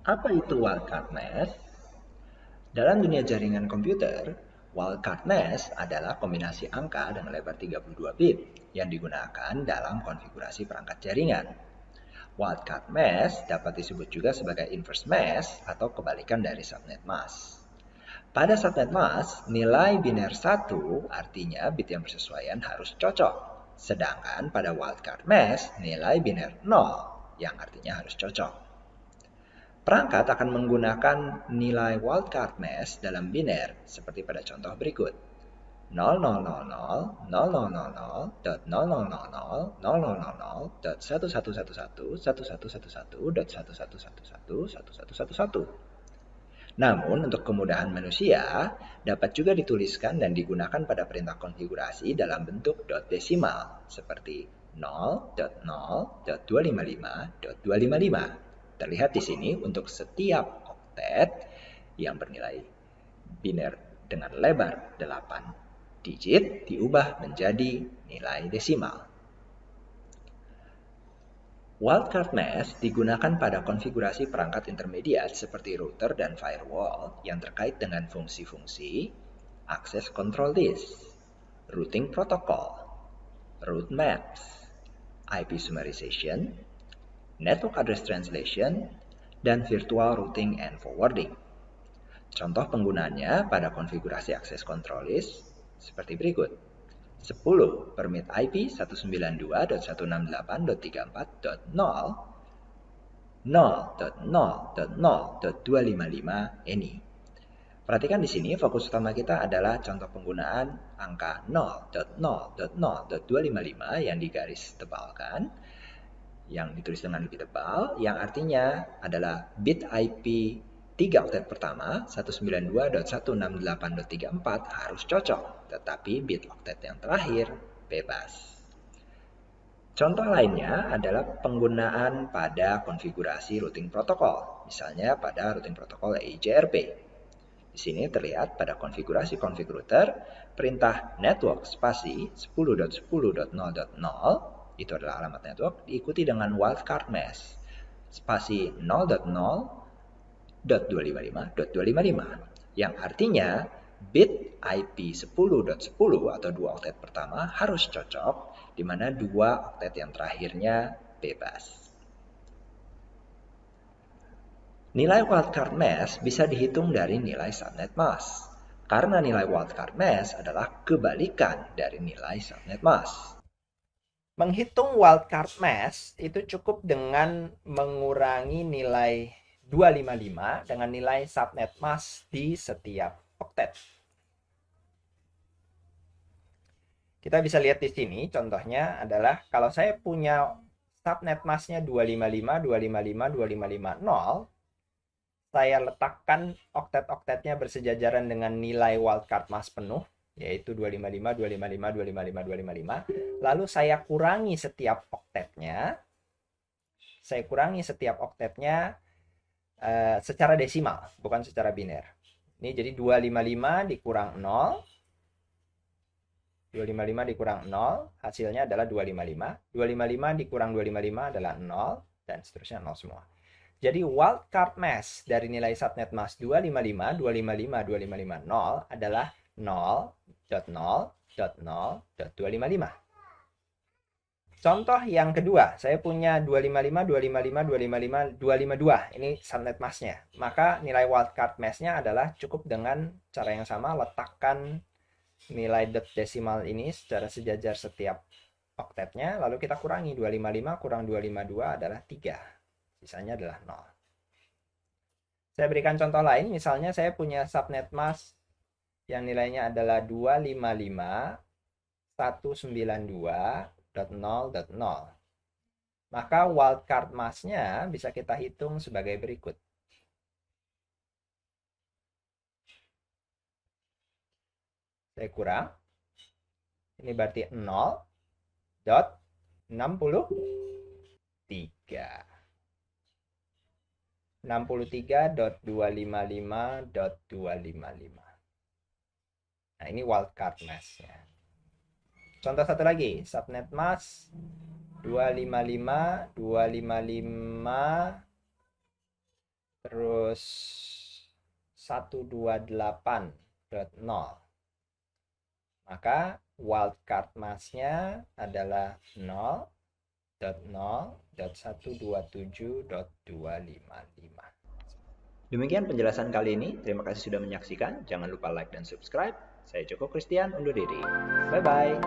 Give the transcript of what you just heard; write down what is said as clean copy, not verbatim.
Apa itu wildcard mask? Dalam dunia jaringan komputer, wildcard mask adalah kombinasi angka dengan lebar 32 bit yang digunakan dalam konfigurasi perangkat jaringan. Wildcard mask dapat disebut juga sebagai inverse mask atau kebalikan dari subnet mask. Pada subnet mask, nilai biner 1 artinya bit yang bersesuaian harus cocok. Sedangkan pada wildcard mask, nilai biner 0 yang artinya harus cocok. Perangkat akan menggunakan nilai wildcard mask dalam biner seperti pada contoh berikut. 0000.1111.1111.1111.1111.1111.1111.1111. Namun, untuk kemudahan manusia, dapat juga dituliskan dan digunakan pada perintah konfigurasi dalam bentuk dot desimal, seperti 0.0.255.255. Terlihat di sini untuk setiap oktet yang bernilai biner dengan lebar 8 digit diubah menjadi nilai desimal. Wildcard mask digunakan pada konfigurasi perangkat intermediate seperti router dan firewall yang terkait dengan fungsi-fungsi access control disk, routing protocol, route maps, IP summarization, network address translation, dan virtual routing and forwarding. Contoh penggunaannya pada konfigurasi access control disk seperti berikut. 10 permit IP 192.168.34.0 0.0.0.255 ini. Perhatikan di sini fokus utama kita adalah contoh penggunaan angka 0.0.0.255 yang digaris tebalkan, yang ditulis dengan lebih tebal, yang artinya adalah bit IP 3 oktet pertama 192.168.34 harus cocok, tetapi bit oktet yang terakhir bebas. Contoh lainnya adalah penggunaan pada konfigurasi routing protokol, misalnya pada routing protokol EIGRP. Di sini terlihat pada konfigurasi config router, perintah network spasi 10.10.0.0 itu adalah alamat network, diikuti dengan wildcard mask spasi 0.0.255.255 yang artinya bit IP 10.10 atau 2 oktet pertama harus cocok, di mana 2 oktet yang terakhirnya bebas. Nilai wildcard mask bisa dihitung dari nilai subnet mask, karena nilai wildcard mask adalah kebalikan dari nilai subnet mask. Menghitung wildcard mask itu cukup dengan mengurangi nilai 255 dengan nilai subnet mask di setiap oktet. Kita bisa lihat di sini contohnya adalah kalau saya punya subnet masknya 255.255.255.0, saya letakkan oktet-oktetnya bersejajaran dengan nilai wildcard mask penuh, yaitu 255, 255, 255, 255. Lalu saya kurangi setiap oktetnya. Secara desimal, bukan secara biner. Ini jadi 255 dikurang 0. 255 dikurang 0, hasilnya adalah 255. 255 dikurang 255 adalah 0, dan seterusnya 0 semua. Jadi wildcard mask dari nilai subnet mask 255, 255, 255, 0 adalah 0.0.0.255. Contoh yang kedua, saya punya 255, 255, 255, 252. Ini subnet masknya. Maka nilai wildcard masknya adalah cukup dengan cara yang sama, letakkan nilai desimal ini secara sejajar setiap oktetnya, lalu kita kurangi 255 kurang 252 adalah 3. Sisanya adalah 0. Saya berikan contoh lain, misalnya saya punya subnet mask yang nilainya adalah 255.192.0.0. Maka wildcard masknya bisa kita hitung sebagai berikut. Saya kurang. Ini berarti 0.63. 63.255.255. Nah, ini wildcard mask-nya. Contoh satu lagi, subnet mask 255, 255, terus 128.0. Maka wildcard masknya adalah 0.0.127.255. Demikian penjelasan kali ini. Terima kasih sudah menyaksikan. Jangan lupa like dan subscribe. Saya Joko Christian undur diri. Bye-bye.